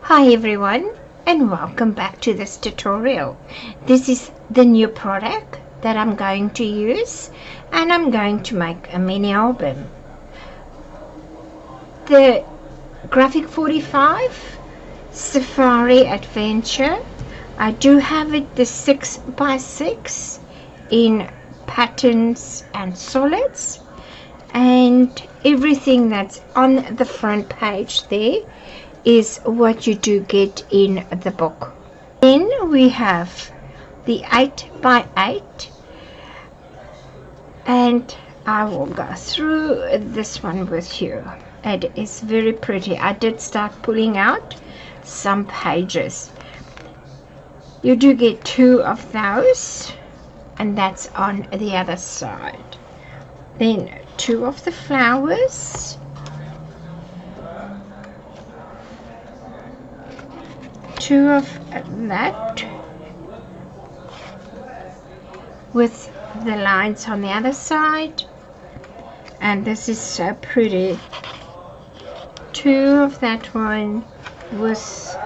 Hi everyone, and welcome back to this tutorial. This is the new product that I'm going to use, and I'm going to make a mini album. The GRAPHIC45 Safari Adventure. I do have it the 6x6 in patterns and solids, and everything that's on the front page there is what you do get in the book. Then we have the 8x8, and I will go through this one with you. It is very pretty. I did start pulling out some pages. You do get 2 of those, and that's on the other side. Then 2 of the flowers, 2 of that with the lines on the other side, and this is so pretty. 2 of that one with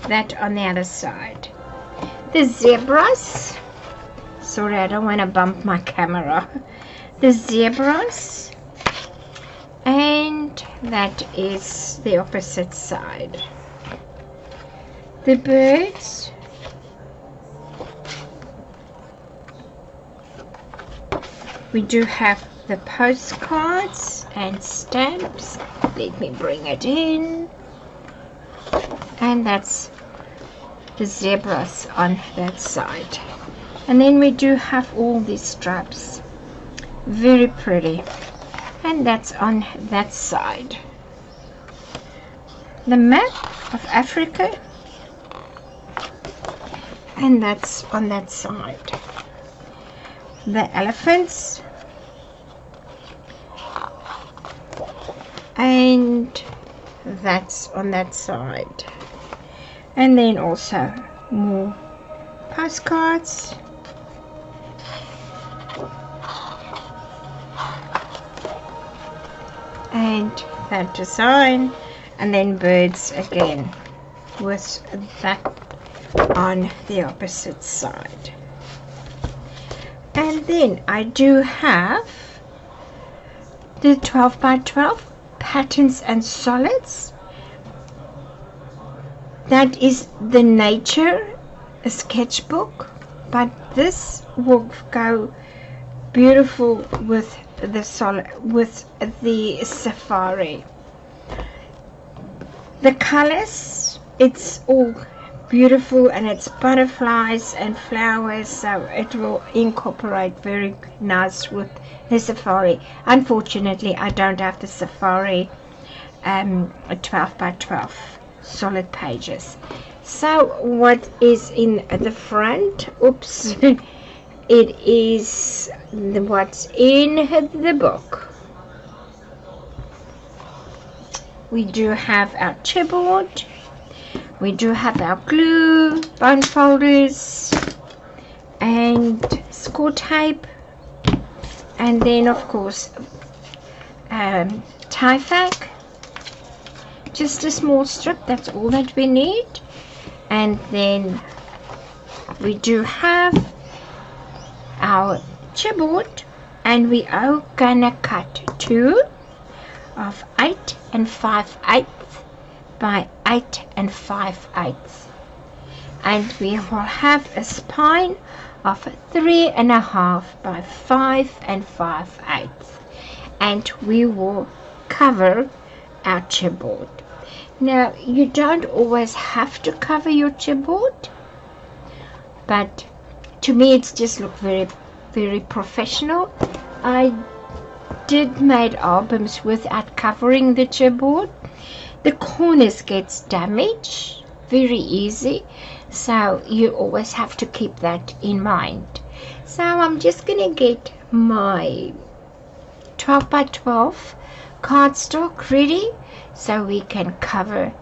that on the other side. The zebras, sorry, I don't want to bump my camera. The zebras, and that is the opposite side. The birds, we do have the postcards and stamps. Let me bring it in, and that's the zebras on that side. And then we do have all these stripes, very pretty, and that's on that side. The map of Africa, and that's on that side. The elephants, and that's on that side. And then also more postcards, and that design, and then birds again with that on the opposite side. And then I do have the 12x12 patterns and solids. That is the nature sketchbook, but this will go beautiful with the safari. The colors, it's all beautiful, and it's butterflies and flowers, so it will incorporate very nice with the safari. Unfortunately, I don't have the safari 12x12 solid pages. So what is in the front? Oops. It is what's in the book. We do have our chipboard. We do have our glue, bone folders, and score tape, and then of course tie-fac, just a small strip. That's all that we need. And then we do have our chipboard, and we are gonna cut 2 of 8 5/8 by 8 5/8, and we will have a spine of 3.5 by 5 5/8, and we will cover our chipboard. Now, you don't always have to cover your chipboard, but to me it's just look very, very professional. I did make albums without covering the chipboard. The corners gets damaged very easy, so you always have to keep that in mind. So I'm just gonna get my 12x12 cardstock ready so we can cover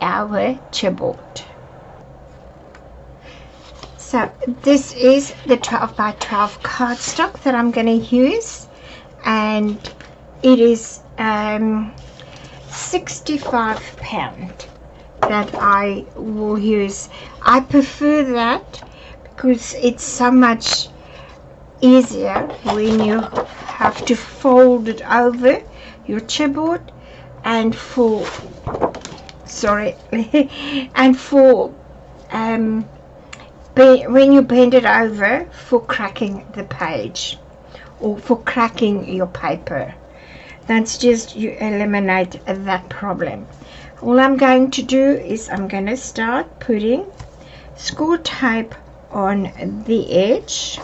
our chipboard. So this is the 12x12 cardstock that I'm gonna use, and it is 65 pound. that I will use. I prefer that because it's so much easier when you have to fold it over your chipboard, and for and for when you bend it over for cracking the page or for cracking your paper. That's just, you eliminate that problem. All I'm going to do is I'm going to start putting score tape on the edge.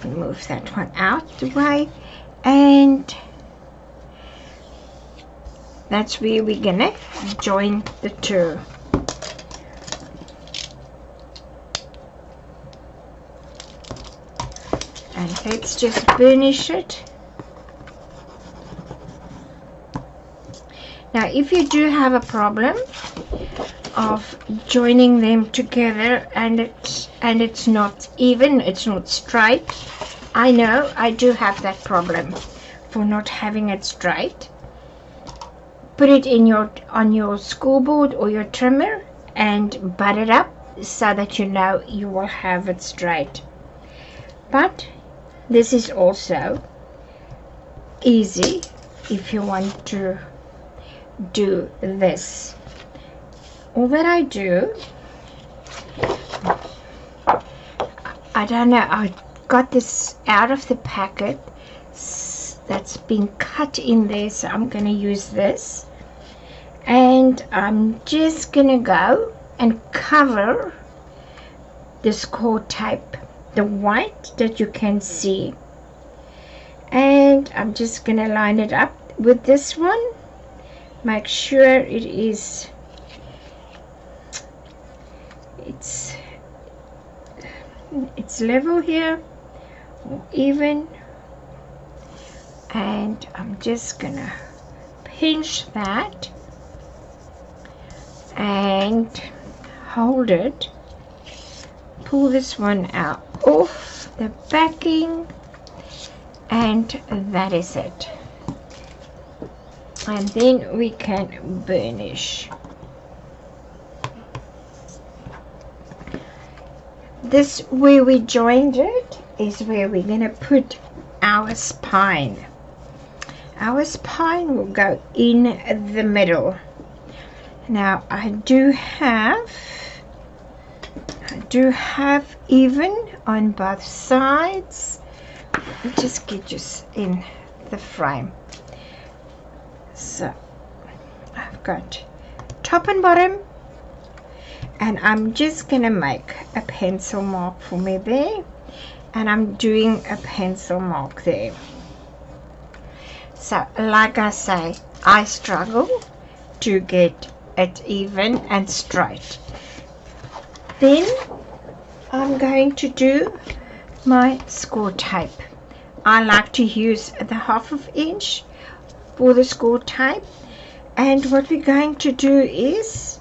Move that one out the way, and that's where we're gonna join the two. And let's just burnish it. Now if you do have a problem of joining them together and it's not even, it's not straight, I know I do have that problem for not having it straight, put it in on your scoreboard or your trimmer and butt it up so that you know you will have it straight. But this is also easy if you want to do this. All that I do, I don't know, I got this out of the packet that's been cut in there, so I'm going to use this, and I'm just going to go and cover the score tape, the white that you can see, and I'm just going to line it up with this one. Make sure it is it's level here or even, and I'm just gonna pinch that and hold it, pull this one out off the backing, and that is it. And then we can burnish. This where we joined it is where we're going to put our spine. Our spine will go in the middle. Now I do have even on both sides. Just get this in the frame. So I've got top and bottom, and I'm just gonna make a pencil mark for me there, and I'm doing a pencil mark there. So like I say, I struggle to get it even and straight. Then I'm going to do my score tape. I like to use the 1/2 inch for the score tape, and what we're going to do is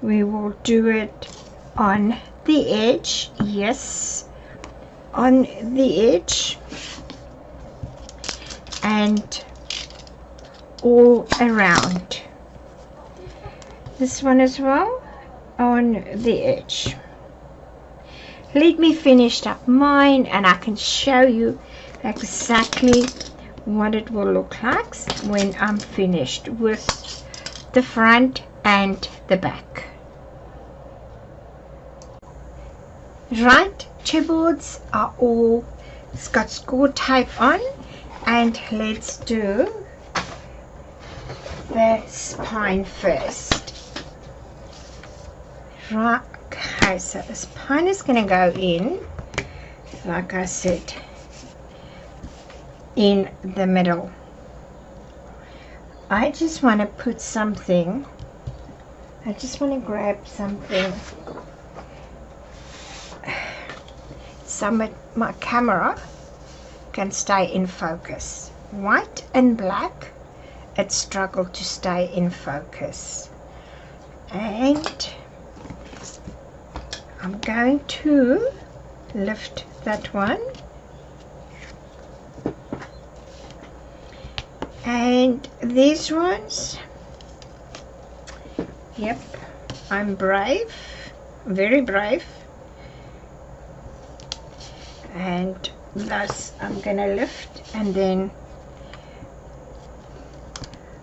we will do it on the edge, yes, on the edge, and all around this one as well on the edge. Let me finish up mine and I can show you exactly what it will look like when I'm finished with the front and the back. Right, chipboards are all got score tape on, and let's do the spine first. Right, okay, so the spine is going to go in, like I said, in the middle. I just want to put something, I just want to grab something so my camera can stay in focus. White and black, it struggled to stay in focus, and I'm going to lift that one, and these ones Yep, I'm brave, very brave. And thus I'm gonna lift, and then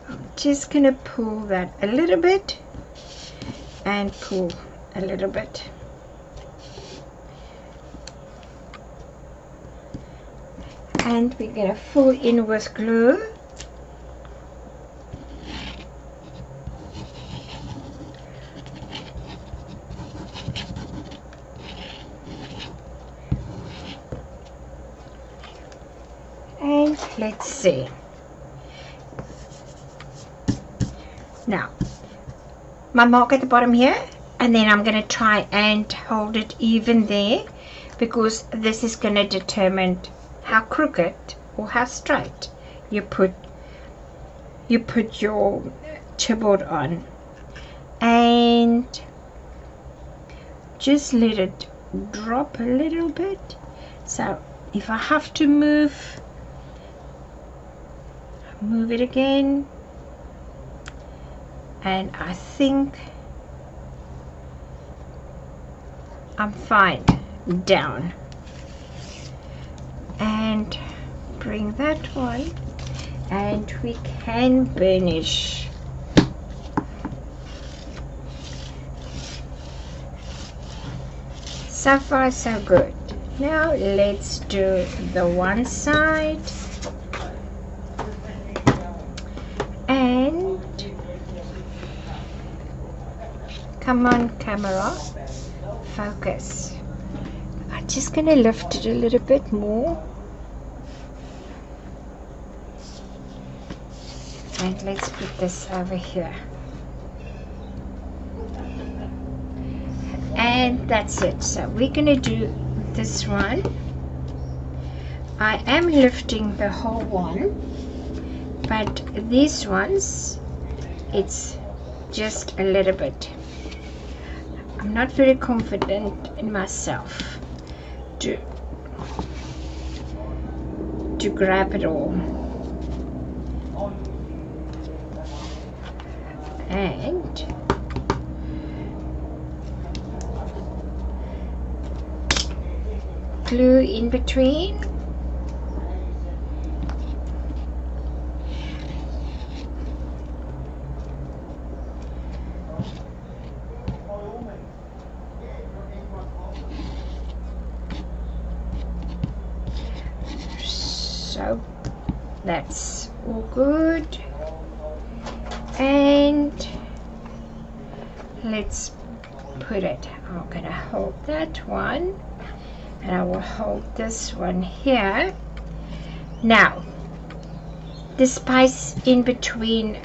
I'm just gonna pull that a little bit and pull a little bit. And we're gonna fill in with glue. And let's see. Now, my mark at the bottom here, and then I'm going to try and hold it even there, because this is going to determine how crooked or how straight you put your chipboard on. And just let it drop a little bit. So if I have to move it again, and I think I'm fine down. And bring that one, and we can burnish. So far so good. Now let's do the one side. And come on, camera, focus. I'm just gonna lift it a little bit more. And let's put this over here. And that's it. So we're gonna do this one. I am lifting the whole one, but these ones, it's just a little bit. I'm not very confident in myself to grab it all. And glue in between. So that's all good. And let's put it. I'm gonna hold that one, and I will hold this one here. Now, the space in between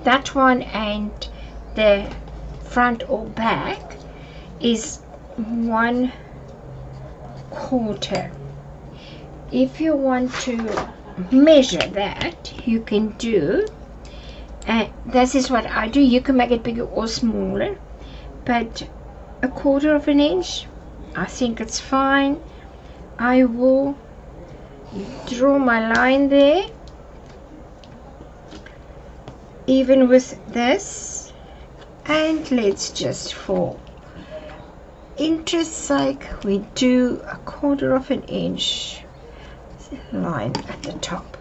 that one and the front or back is 1/4. If you want to measure that, you can do, and this is what I do. You can make it bigger or smaller, but 1/4 of an inch, I think it's fine. I will draw my line there, even with this, and let's just, for interest's sake, we do 1/4 of an inch line at the top.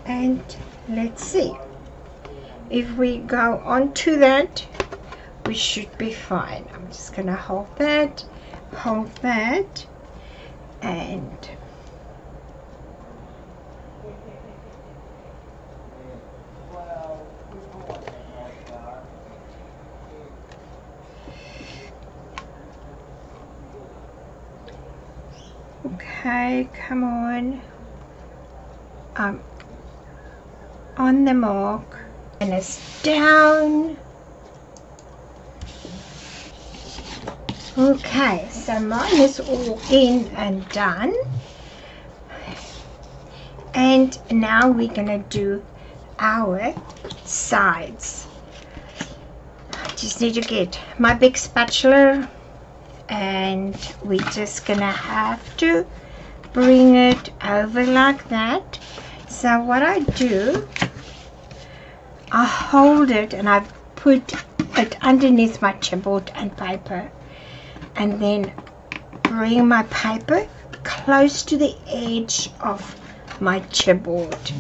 And let's see, if we go on to that, we should be fine. I'm just gonna hold that, and okay, come on. On the mark, and it's down. Okay, so mine is all in and done. And now we're gonna do our sides. I just need to get my big spatula, and we're just gonna have to bring it over like that. So what I do, I hold it and I've put it underneath my chipboard and paper, and then bring my paper close to the edge of my chipboard.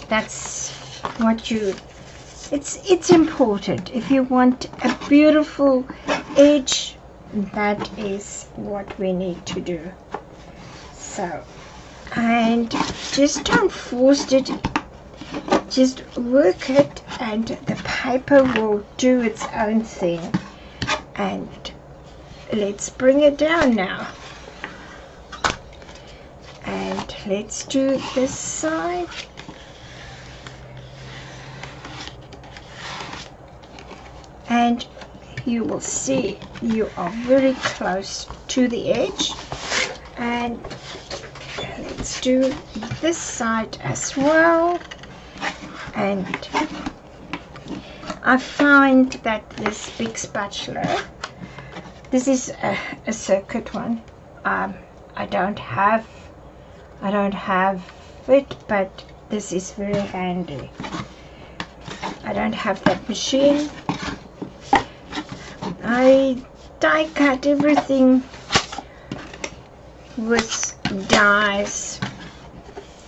That's what it's important. If you want a beautiful edge, that is what we need to do. So, and just don't force it, just work it, and the paper will do its own thing. And let's bring it down now, and let's do this side. And you will see you are very close to the edge. And let's do this side as well. And I find that this big spatula, this is a circuit one. I don't have it, but this is very handy. I don't have that machine. I die cut everything with dies.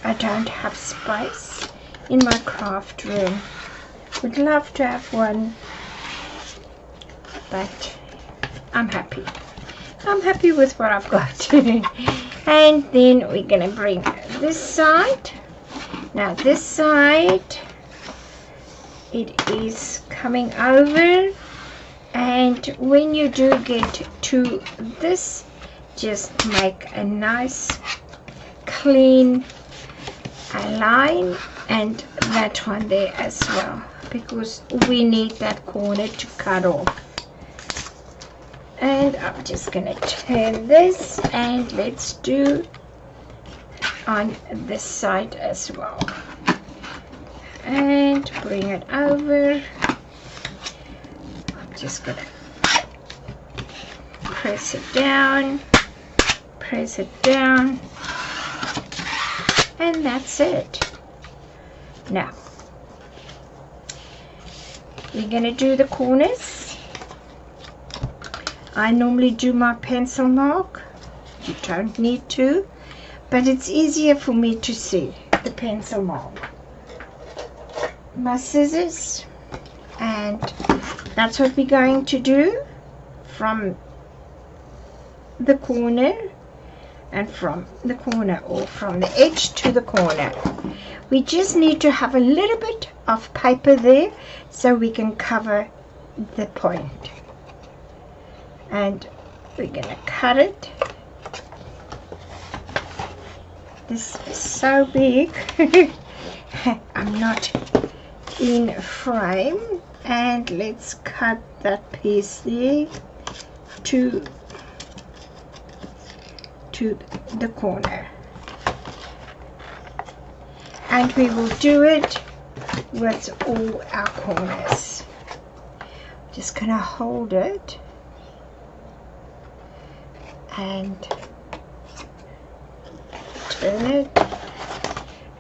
I don't have space in my craft room. Would love to have one, but I'm happy. I'm happy with what I've got. And then we're gonna bring this side. Now this side, it is coming over. And when you do get to this, just make a nice clean line, and that one there as well, because we need that corner to cut off. And I'm just gonna turn this, and let's do on this side as well, and bring it over. Just gonna press it down, and that's it. Now we're gonna do the corners. I normally do my pencil mark. You don't need to, but it's easier for me to see the pencil mark. My scissors, and that's what we're going to do from the corner, and from the corner, or from the edge to the corner. We just need to have a little bit of paper there so we can cover the point. And we're gonna cut it. This is so big. I'm not in frame. And let's cut that piece there to the corner. And we will do it with all our corners. Just gonna hold it and turn it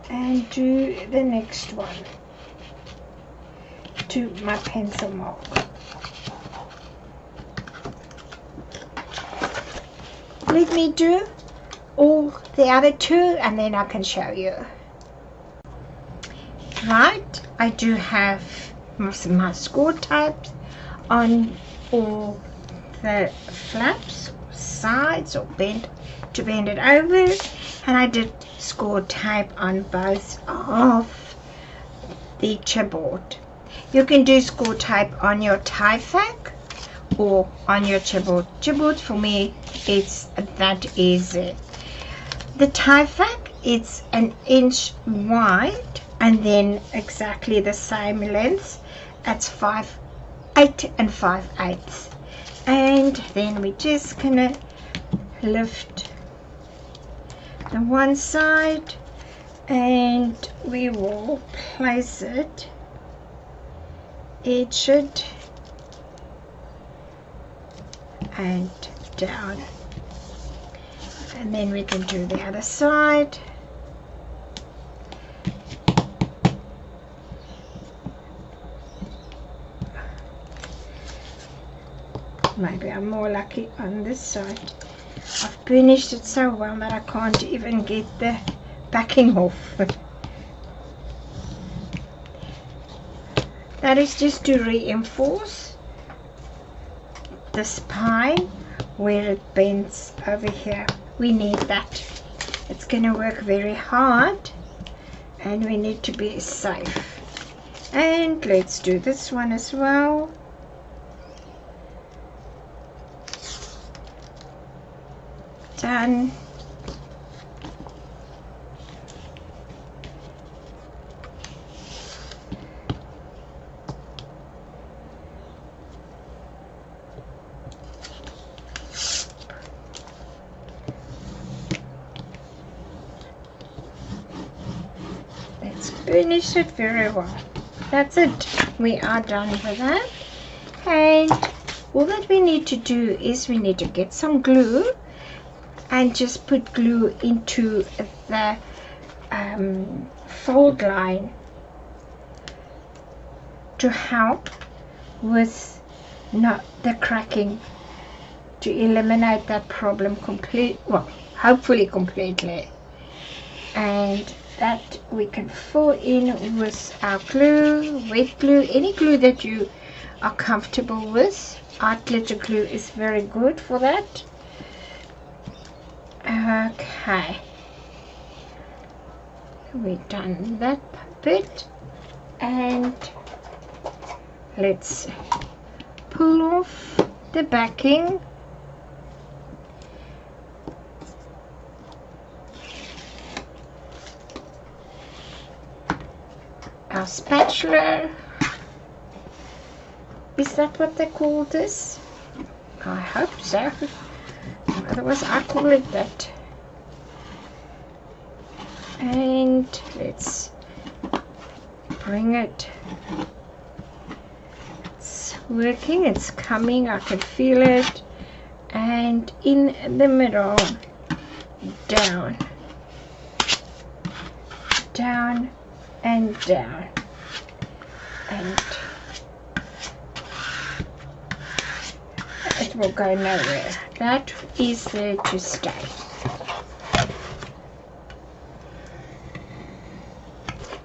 and do the next one to my pencil mark. Let me do all the other two, and then I can show you. Right, I do have my score types on all the flaps, sides, or bend it over, and I did score type on both of the chipboard. You can do score type on your tie fac or on your chipboard. Chipboard, for me, it's that easy. The tie fac, it's 1 inch wide and then exactly the same length. That's 5/8 and 5/8. And then we're just gonna lift the one side, and we will place it, edge it, and down, and then we can do the other side. Maybe I'm more lucky on this side. I've burnished it so well that I can't even get the backing off. That is just to reinforce the spine where it bends over here. We need that. It's going to work very hard and we need to be safe. And let's do this one as well. Done. Let's finish it very well. That's it. We are done with that. And all that we need to do is we need to get some glue and just put glue into the fold line to help with not the cracking, to eliminate that problem hopefully completely. And that we can fill in with our glue, wet glue, any glue that you are comfortable with. Art glitter glue is very good for that. Okay, we've done that bit, and let's pull off the backing. Our spatula, is that what they call this? I hope so. Otherwise I call it that. And let's bring it. It's working, it's coming, I can feel it. And in the middle, down, down and down. And it will go nowhere. That is there to stay.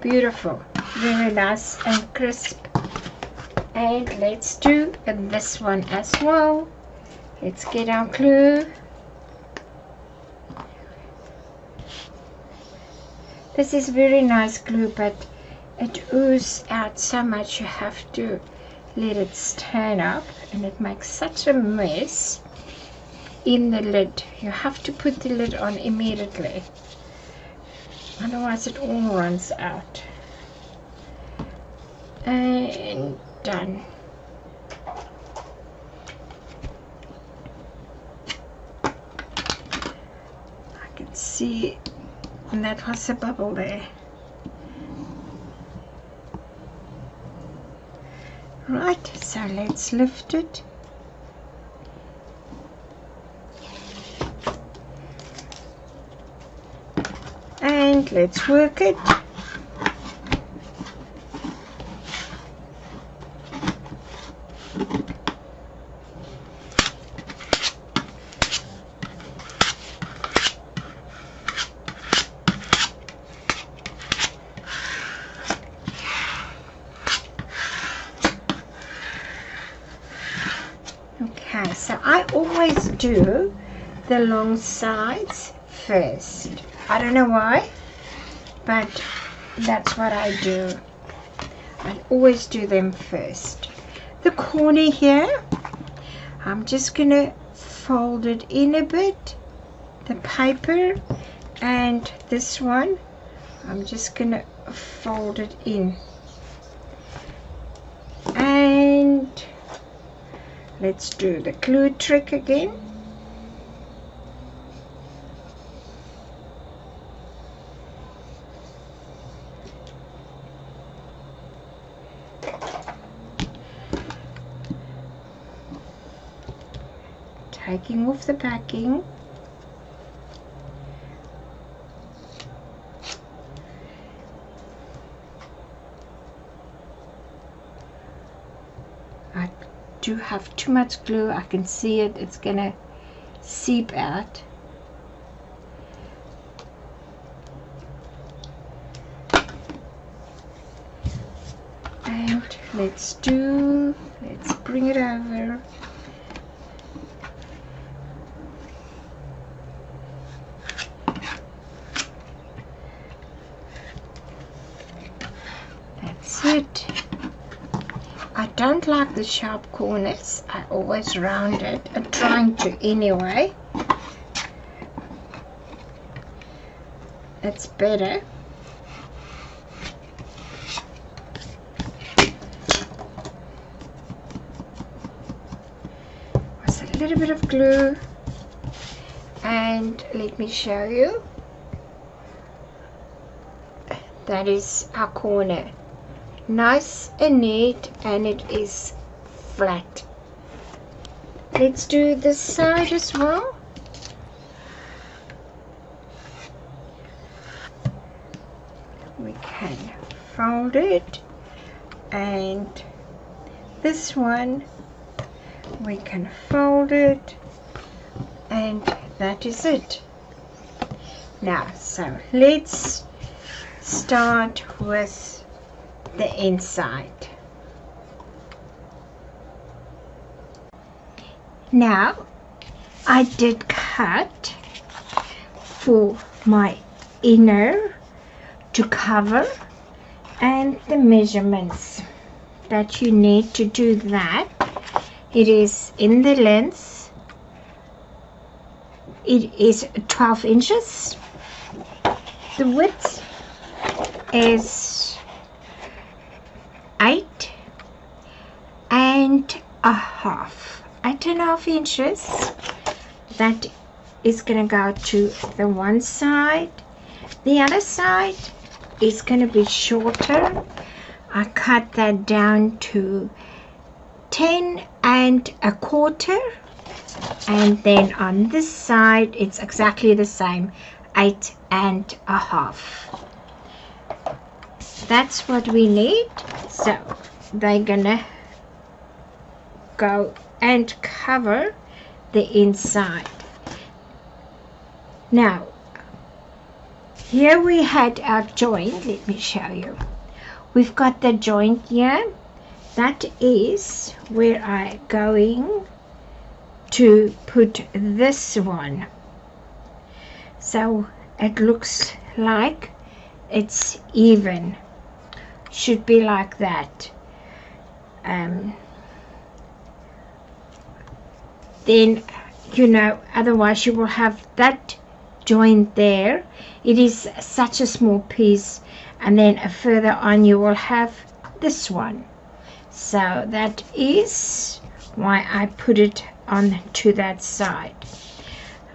Beautiful, very nice and crisp. And let's do this one as well. Let's get our glue. This is very nice glue, but it oozes out so much you have to let it stand up, and it makes such a mess in the lid. You have to put the lid on immediately, otherwise it all runs out. And done. I can see, and that was a bubble there. Right, so let's lift it. And let's work it. Okay, so I always do the long sides first. I don't know why, but that's what I do. I always do them first. The corner here, I'm just gonna fold it in a bit, the paper, and this one I'm just gonna fold it in. And let's do the glue trick again. Taking off the backing. I do have too much glue. I can see it, it's gonna seep out. And let's bring it over. That's it. I don't like the sharp corners. I always round it. I'm trying to anyway. It's better. With a little bit of glue. And let me show you. That is our corner. Nice and neat, and it is flat. Let's do this side as well. We can fold it, and this one we can fold it, and that is it. Now, so let's start with the inside. Now I did cut for my inner to cover, and the measurements that you need to do that, it is in the length, it is 12 inches, the width is 8.5 inches. That is gonna go to the one side. The other side is gonna be shorter. I cut that down to 10.25, and then on this side it's exactly the same, 8.5. That's what we need. So they're gonna go and cover the inside. Now here we had our joint. Let me show you. We've got the joint here. That is where I'm going to put this one. So it looks like it's even. Should be like that. Then, you know, otherwise you will have that joint there. It is such a small piece, and then further on you will have this one. So that is why I put it on to that side.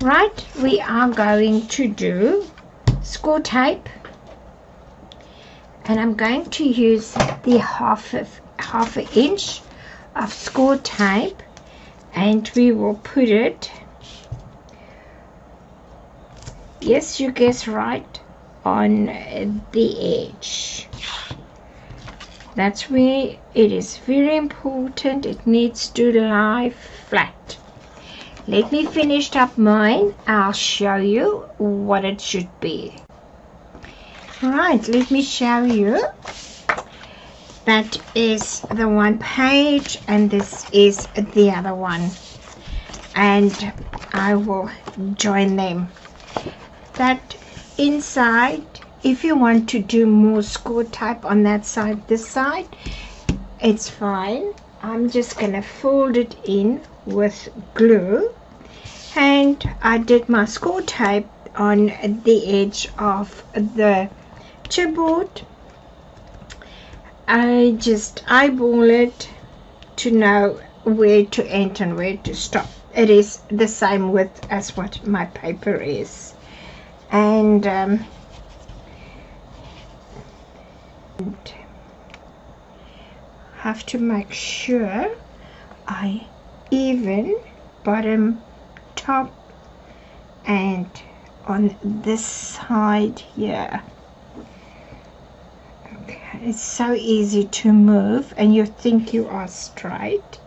Right, we are going to do score tape, and I'm going to use the half an inch of score tape, and we will put it, yes, you guessed right, on the edge. That's where it is very important. It needs to lie flat. Let me finish up mine. I'll show you what it should be. Right, let me show you. That is the one page, and this is the other one, and I will join them. That inside, if you want to do more score type on that side, this side, it's fine. I'm just gonna fold it in with glue, and I did my score tape on the edge of the chipboard. I just eyeball it to know where to end and where to stop. It is the same width as what my paper is, and have to make sure I even bottom, top, and on this side here. Okay, it's so easy to move, and you think you are straight,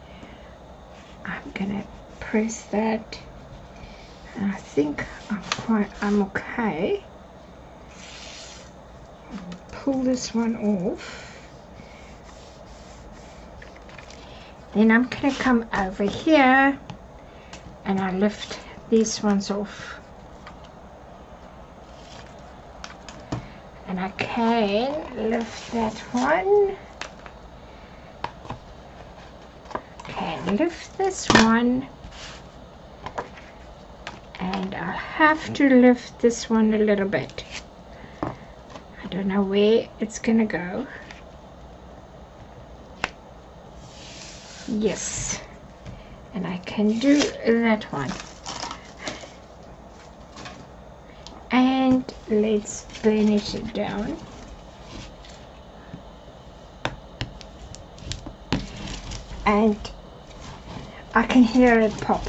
I'm gonna press that. I think I'm okay. Pull this one off. Then I'm gonna come over here and I lift these ones off. And I can lift that one. Can lift this one. And I'll have to lift this one a little bit. I don't know where it's gonna go. Yes. And I can do that one. And let's finish it down. And I can hear it pop.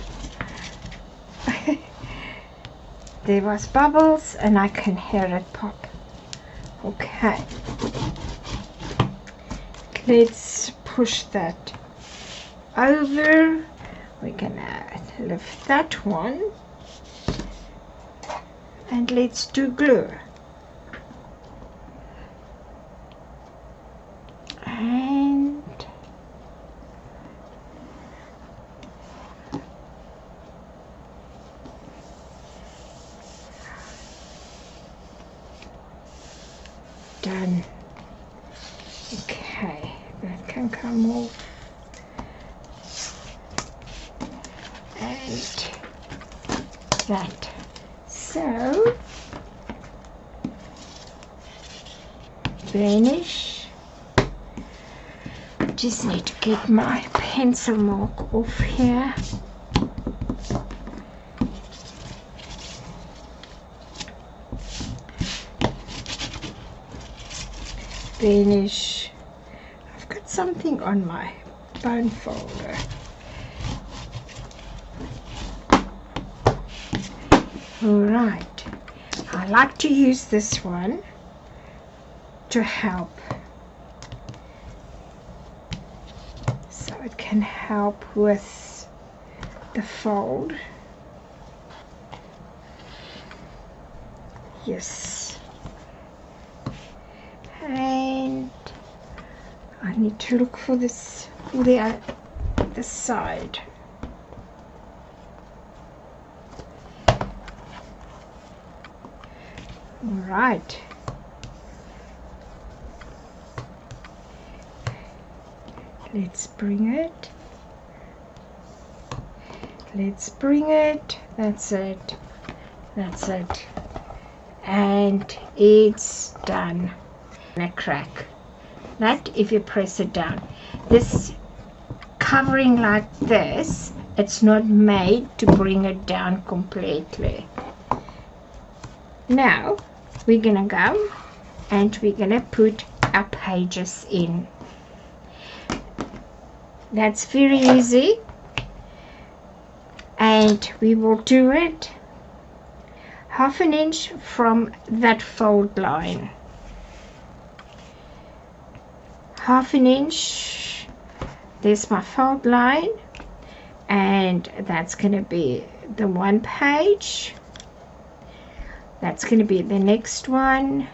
There was bubbles and I can hear it pop. Okay. Let's push that over. We're gonna lift that one. And let's do glue. And done. Okay, that can come off. And that. So, finish. Just need to get my pencil mark off here. Finish. I've got something on my bone folder. Alright, I like to use this one to help, so it can help with the fold. Yes, and I need to look for this, for the side. Right. Let's bring it. Let's bring it. That's it. That's it. And it's done. And a crack. That if you press it down. This covering like this, it's not made to bring it down completely. Now we're gonna go and we're gonna put our pages in. That's very easy, and we will do it 1/2 inch from that fold line. 1/2 inch, there's my fold line, and that's gonna be the one page. That's going to be the next one,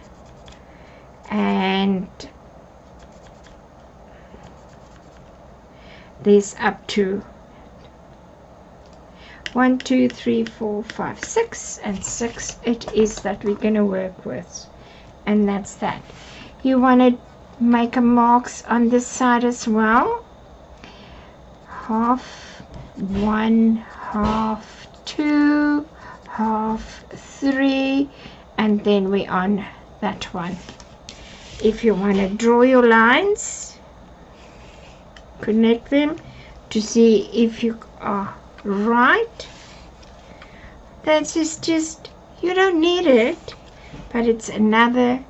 and this up to 1, 2, 3, 4, 5, 6, and 6 it is that we're going to work with, and that's that. You want to make a marks on this side as well. 1/2, 1, 1/2, 2, 1/2, 3, and then we're on that one. If you want to draw your lines, connect them to see if you are right. That is just, you don't need it, but it's another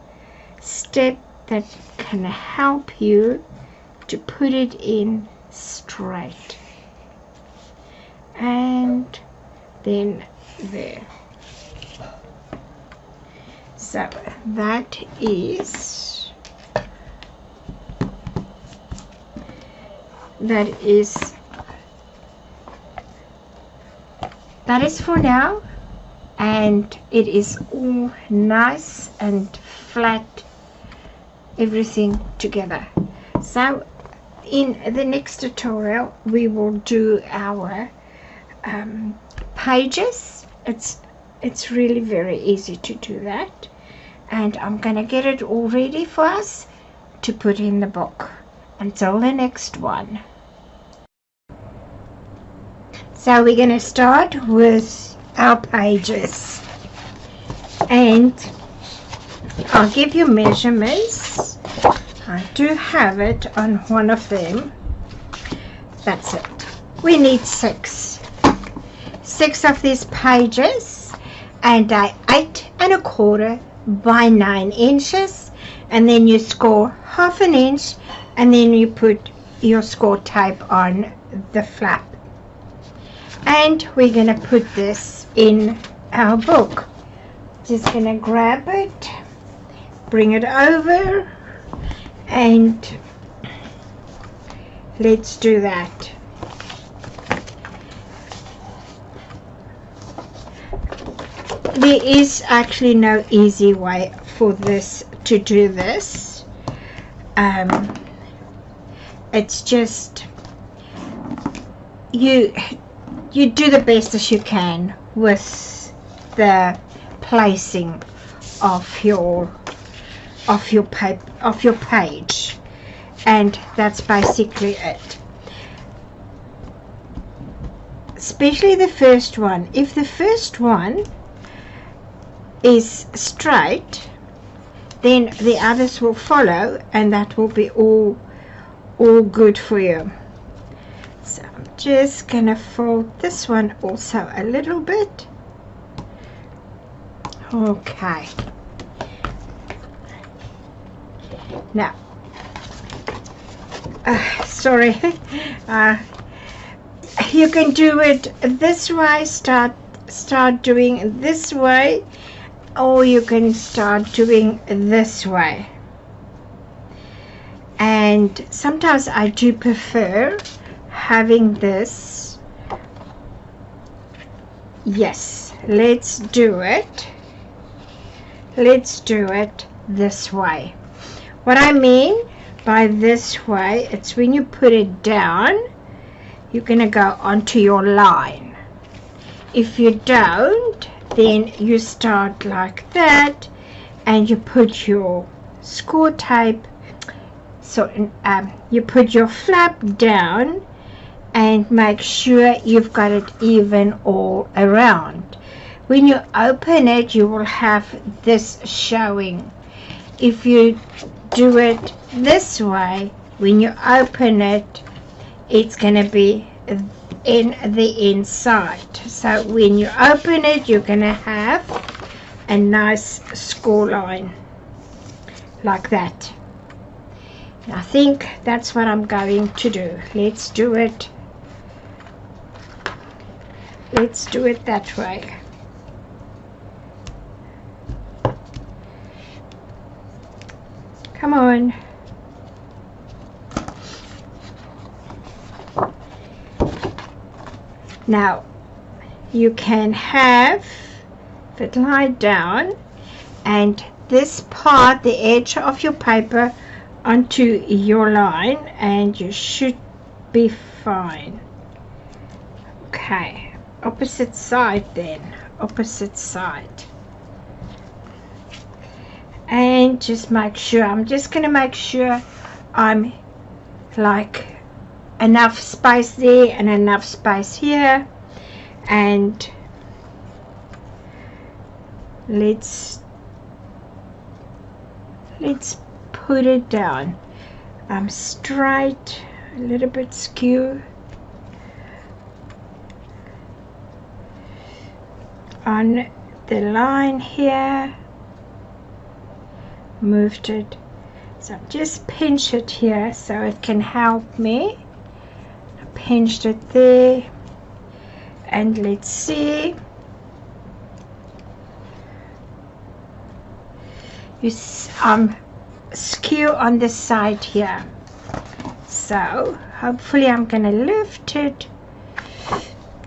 step that can help you to put it in straight. And then there. So that is that is for now, and it is all nice and flat, everything together. So in the next tutorial we will do our pages. It's really very easy to do that, and I'm gonna get it all ready for us to put in the book. Until the next one. So we're going to start with our pages, and I'll give you measurements. I do have it on one of them. That's it. We need six of these pages, and 8 1/4 by 9 inches, and then you score 1/2 inch, and then you put your score tape on the flap. And we're going to put this in our book. Just going to grab it, bring it over, and let's do that. There is actually no easy way for this to do this. It's just you do the best as you can with the placing of your page, and that's basically it. Especially the first one. If the first one is straight, then the others will follow, and that will be all good for you. So I'm just gonna fold this one also a little bit. Okay, now sorry, you can do it this way, start doing this way, or you can start doing this way. And sometimes I do prefer having this. Yes, let's do it this way. What I mean by this way, it's when you put it down, you're gonna go onto your line. If you don't, then you start like that, and you put your score tape. So you put your flap down and make sure you've got it even all around. When you open it, you will have this showing. If you do it this way, when you open it, it's going to be in the inside. So when you open it, you're going to have a nice score line like that. I think that's what I'm going to do. Let's do it that way. Come on. Now you can have it lie down, and this part, the edge of your paper, onto your line, and you should be fine. Okay, opposite side then, opposite side. And just make sure, I'm just going to make sure I'm like enough space there and enough space here, and let's put it down. I'm straight, a little bit skew on the line here, moved it, so just pinch it here so it can help me. I pinched it there, and let's see, skew on the side here, so hopefully I'm gonna lift it.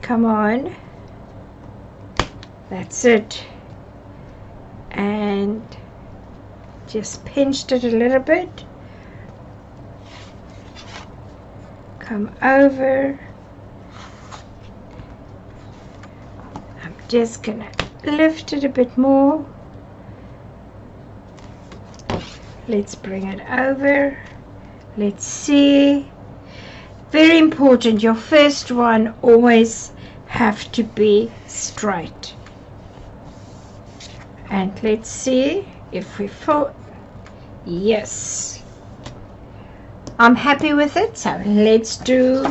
Come on, That's it. And just pinched it a little bit. Come over. I'm just gonna lift it a bit more. Let's bring it over. Let's see. Very important, your first one always have to be straight. And let's see if we fall. Yes, I'm happy with it. So let's do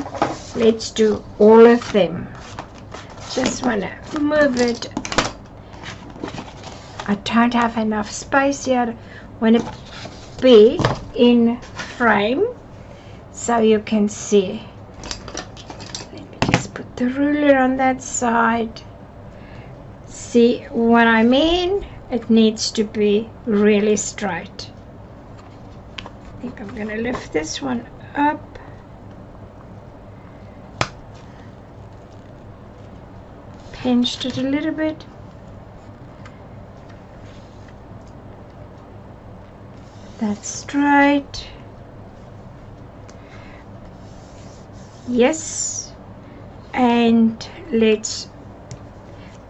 all of them. Just want to move it. I don't have enough space here. I want to be in frame so you can see. Let me just put the ruler on that side. See what I mean? It needs to be really straight. I think I'm going to lift this one up. Pinched it a little bit. That's straight. Yes. And let's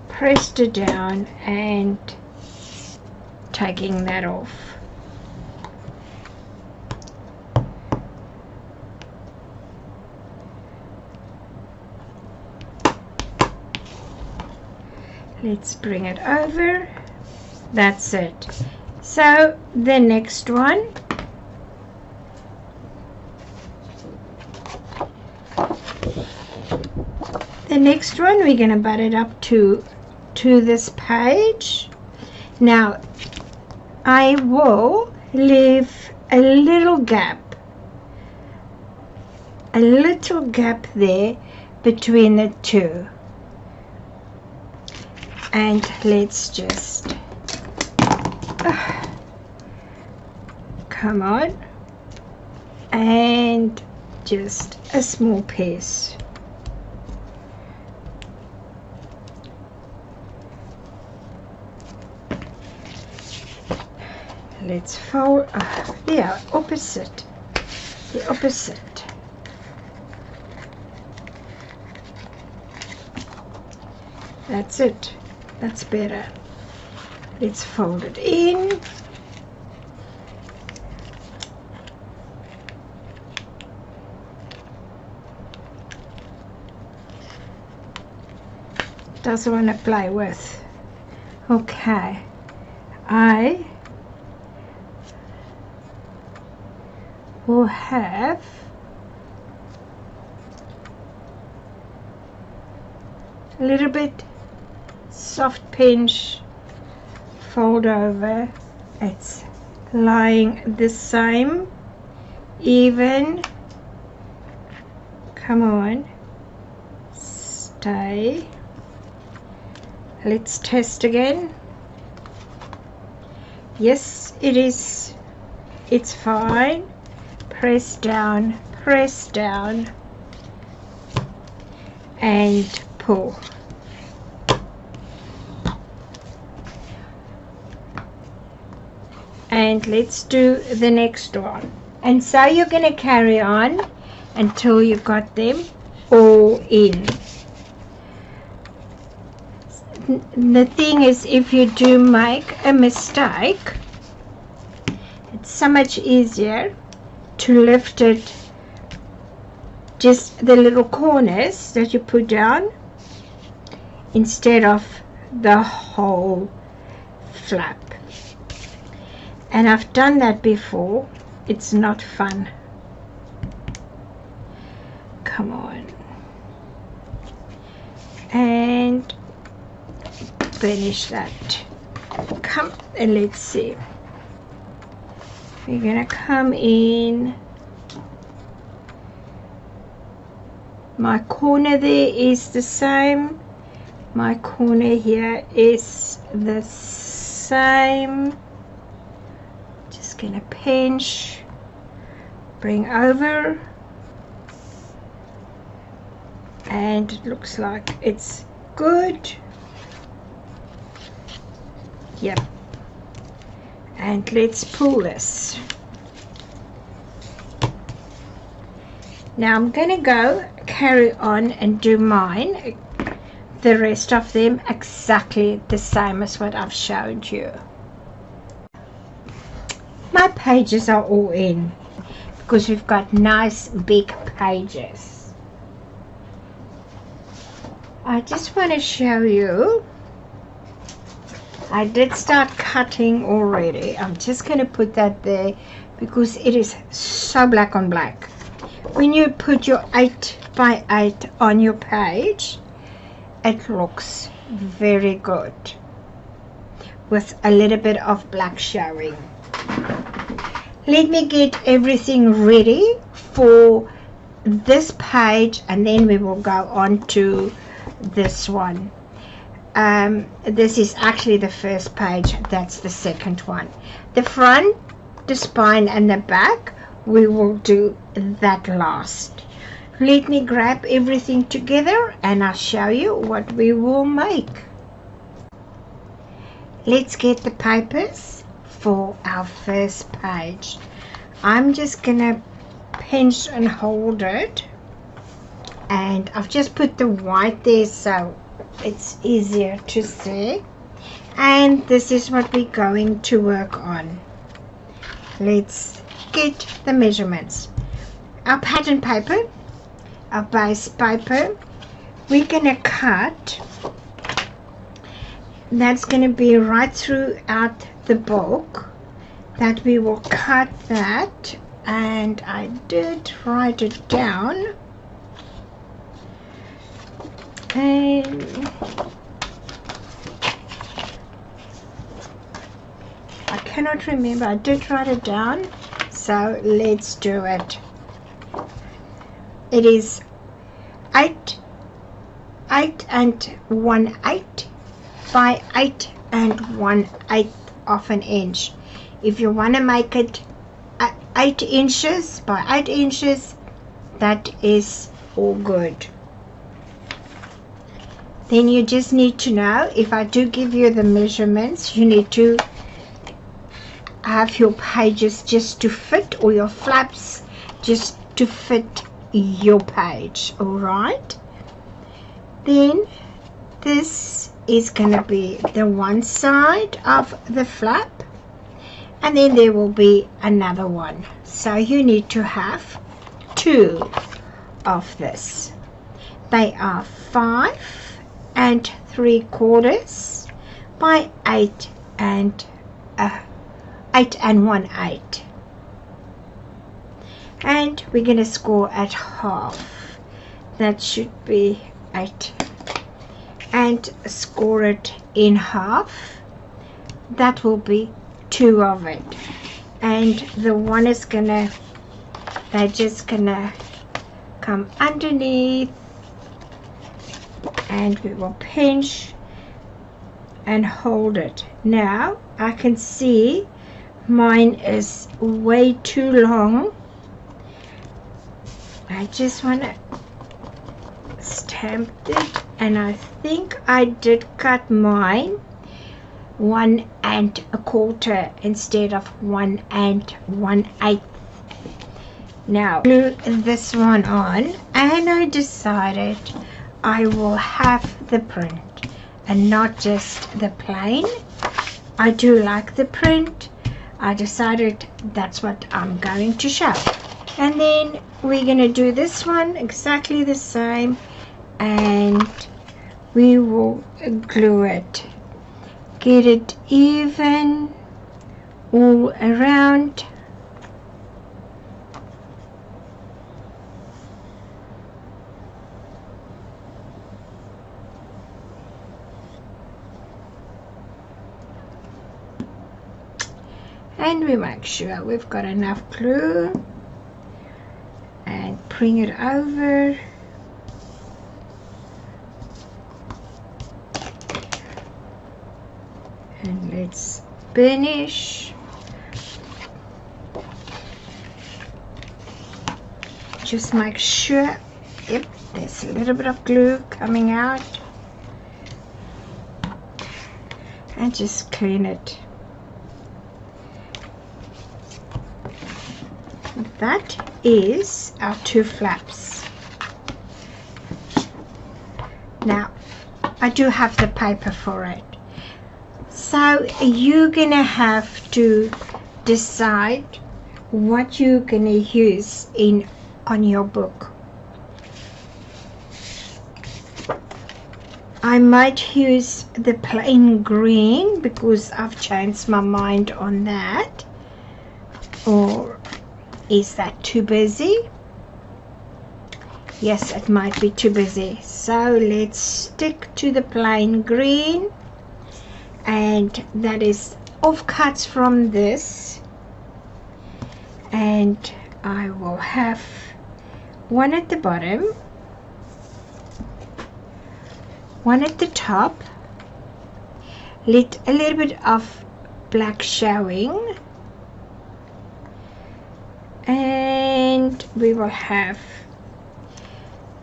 press it down and taking that off. Let's bring it over. That's it. So the next one, we're going to butt it up to this page. Now I will leave a little gap there between the two. And let's just come on, and just a small piece. Let's fold, yeah, opposite, the opposite. That's it. That's better. Let's fold it in. Doesn't want to play with. Okay. I will have a little bit soft pinch, fold over. It's lying the same, even. Come on, stay. Let's test again. Yes, it is. It's fine. Press down, and pull. And let's do the next one. And so you're going to carry on until you've got them all in. The thing is, if you do make a mistake, it's so much easier to lift it, just the little corners that you put down, instead of the whole flap. And I've done that before. It's not fun. Come on. And finish that. Come, and let's see. We're gonna come in. My corner there is the same. My corner here is the same. Just gonna pinch, bring over, and it looks like it's good. Yep. And let's pull this. Now I'm going to go carry on and do mine, the rest of them exactly the same as what I've showed you. My pages are all in because we've got nice big pages. I just want to show you, I did start cutting already. I'm just going to put that there because it is so black on black. When you put your 8 by 8 on your page, it looks very good with a little bit of black showing. Let me get everything ready for this page and then we will go on to this one. This is actually the first page, that's the second one. The front, the spine and the back, we will do that last. Let me grab everything together and I'll show you what we will make. Let's get the papers for our first page. I'm just gonna pinch and hold it, and I've just put the white there so it's easier to see, and this is what we're going to work on. Let's get the measurements. Our pattern paper, our base paper, we're gonna cut, that's gonna be right throughout the book, that we will cut that, and I did write it down, and I cannot remember, I did write it down, so let's do it. It is 8 and 1/8 by 8 and 1/8 of an inch. If you want to make it 8 inches by 8 inches, that is all good. Then you just need to know, if I do give you the measurements, you need to have your pages just to fit, or your flaps just to fit your page. All right, then this is going to be the one side of the flap, and then there will be another one, so you need to have 2 of this. They are 5 3/4 by 8 and 1/8, and we're going to score at half. That should be 8, and score it in half. That will be 2 of it, and the one is gonna, they're just gonna come underneath, and we will pinch and hold it. Now I can see mine is way too long. I just want to stamp it, and I think I did cut mine 1 1/4 instead of 1 1/8. Now glue this one on, and I decided I will have the print and not just the plain. I do like the print. I decided that's what I'm going to show, and then we're going to do this one exactly the same, and we will glue it, get it even all around. And we make sure we've got enough glue and bring it over. And let's finish. Just make sure, yep, there's a little bit of glue coming out. and just clean it. That is our 2 flaps. Now I do have the paper for it, so you're gonna have to decide what you're gonna use on your book. I might use the plain green because I've changed my mind on that, or is that too busy? Yes, it might be too busy, so let's stick to the plain green, and that is offcuts from this, and I will have one at the bottom, one at the top, let a little bit of black showing, and we will have,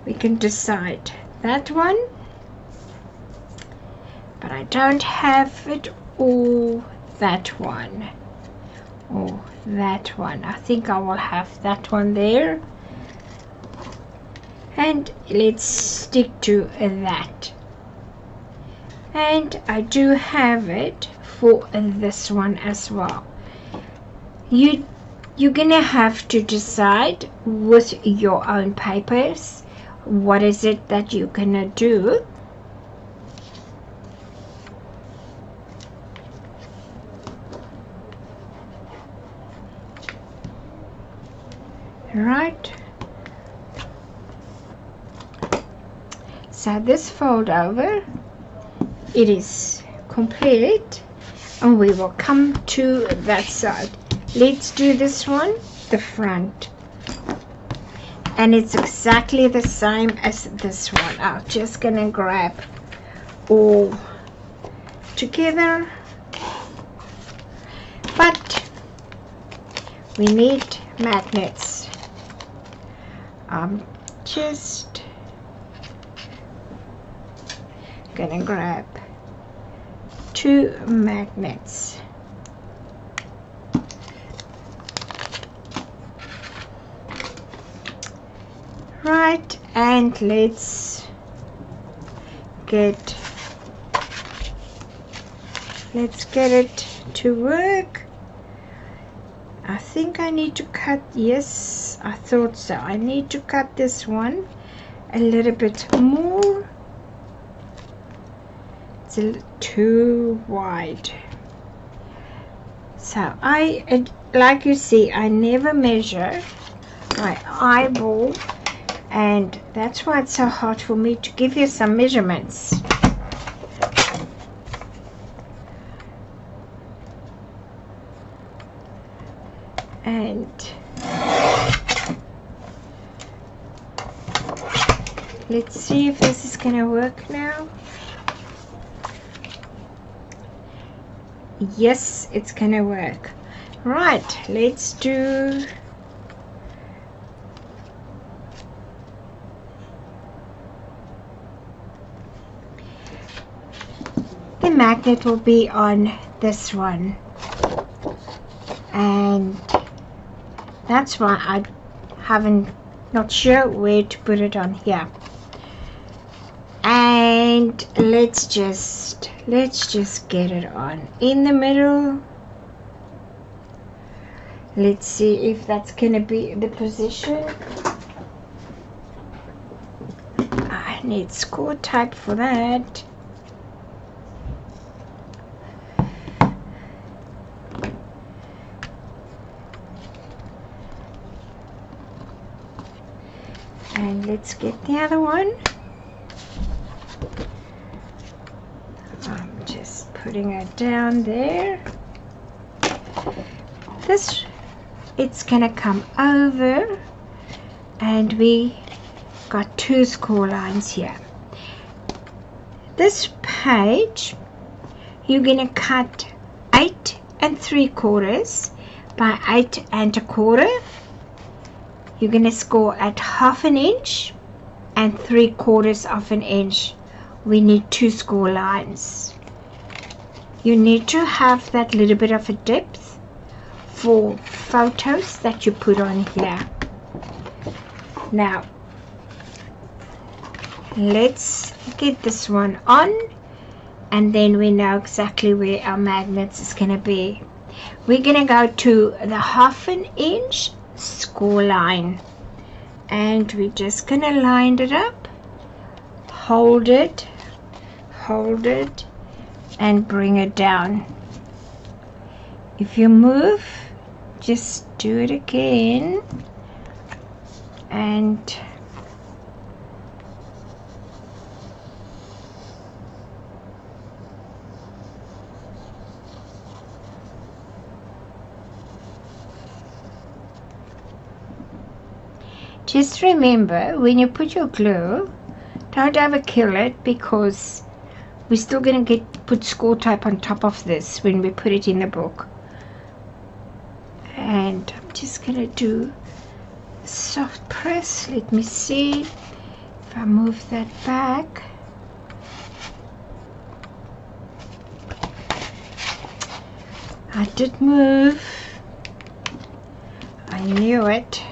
we can decide that one, but I don't have it, or that one, or that one. I think I will have that one there, and let's stick to that. And I do have it for this one as well. You're gonna have to decide with your own papers what is it that you're gonna do. Right, so this fold over, it is complete, and we will come to that side. Let's do this one, the front, and it's exactly the same as this one. I'm just gonna grab all together, but we need magnets. I'm just gonna grab 2 magnets. Right, and let's get it to work. I think I need to cut, yes, I thought so. I need to cut this one a little bit more. It's a little too wide. So like you see, I never measure my eyeball, and that's why it's so hard for me to give you some measurements. And let's see if this is gonna work now. Yes, it's gonna work. Right, let's do the magnet will be on this one, and that's why I not sure where to put it on here. And let's just get it on in the middle. Let's see if that's gonna be the position. I need score tape for that. And let's get the other one. I'm just putting it down there. This, it's gonna come over, and we got 2 score lines here. This page, you're gonna cut 8 3/4 by 8 1/4. You're going to score at 1/2 inch and 3/4 of an inch. We need 2 score lines. you need to have that little bit of a depth for photos that you put on here. Now let's get this one on, and then we know exactly where our magnets is going to be. We're going to go to the 1/2 inch score line, and we're just going to line it up, hold it, and bring it down. If you move, just do it again, and just remember, when you put your glue, don't overkill it, because we're still going to put score tape on top of this when we put it in the book. And I'm just going to do a soft press. Let me see if I move that back. I did move. I knew it.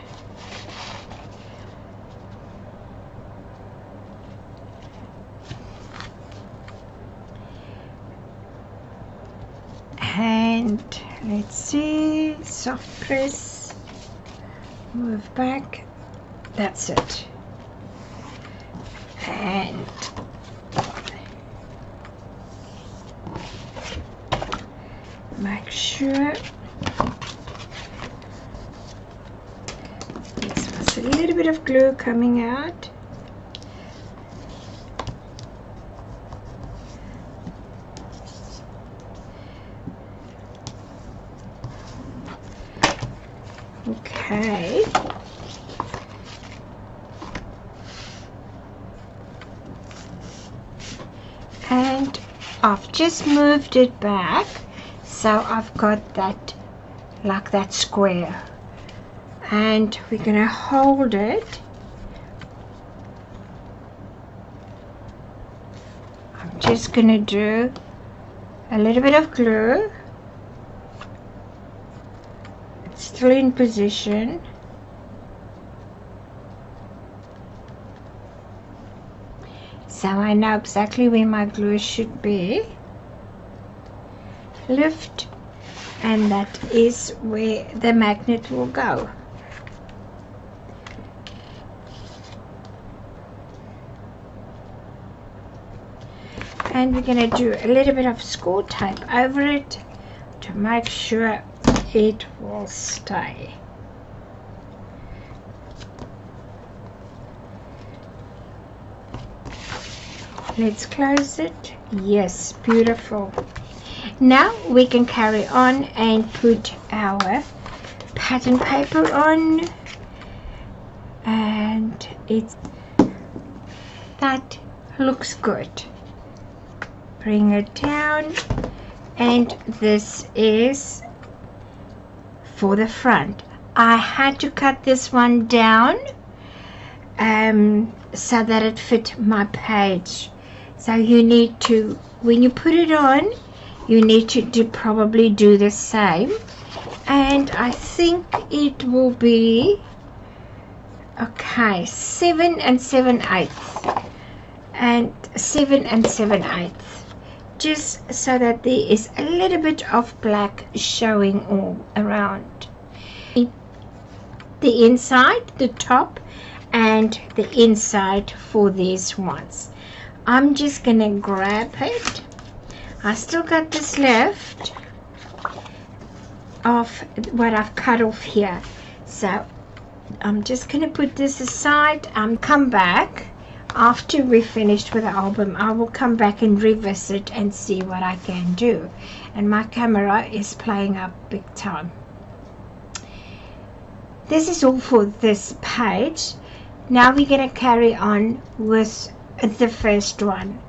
And let's see, soft press, move back, that's it. And make sure this was a little bit of glue coming out. Okay, and I've just moved it back, so I've got that like that square, and we're going to hold it. I'm just going to do a little bit of glue. Still in position. So I know exactly where my glue should be. Lift, and that is where the magnet will go. And we're going to do a little bit of score tape over it to make sure it will stay. Let's close it. Yes, beautiful. Now we can carry on and put our pattern paper on, and that looks good. Bring it down, and this is for the front. I had to cut this one down so that it fit my page. So you need to, when you put it on, you need to probably do the same. And I think it will be okay, 7 7/8 and 7 7/8, just so that there is a little bit of black showing all around the inside, the top, and the inside for these ones. I'm just gonna grab it. I still got this left of what I've cut off here, so I'm just gonna put this aside. Come back after we're finished with the album. I will come back and revisit and see what I can do, and my camera is playing up big time. This is all for this page. Now we're going to carry on with the first one.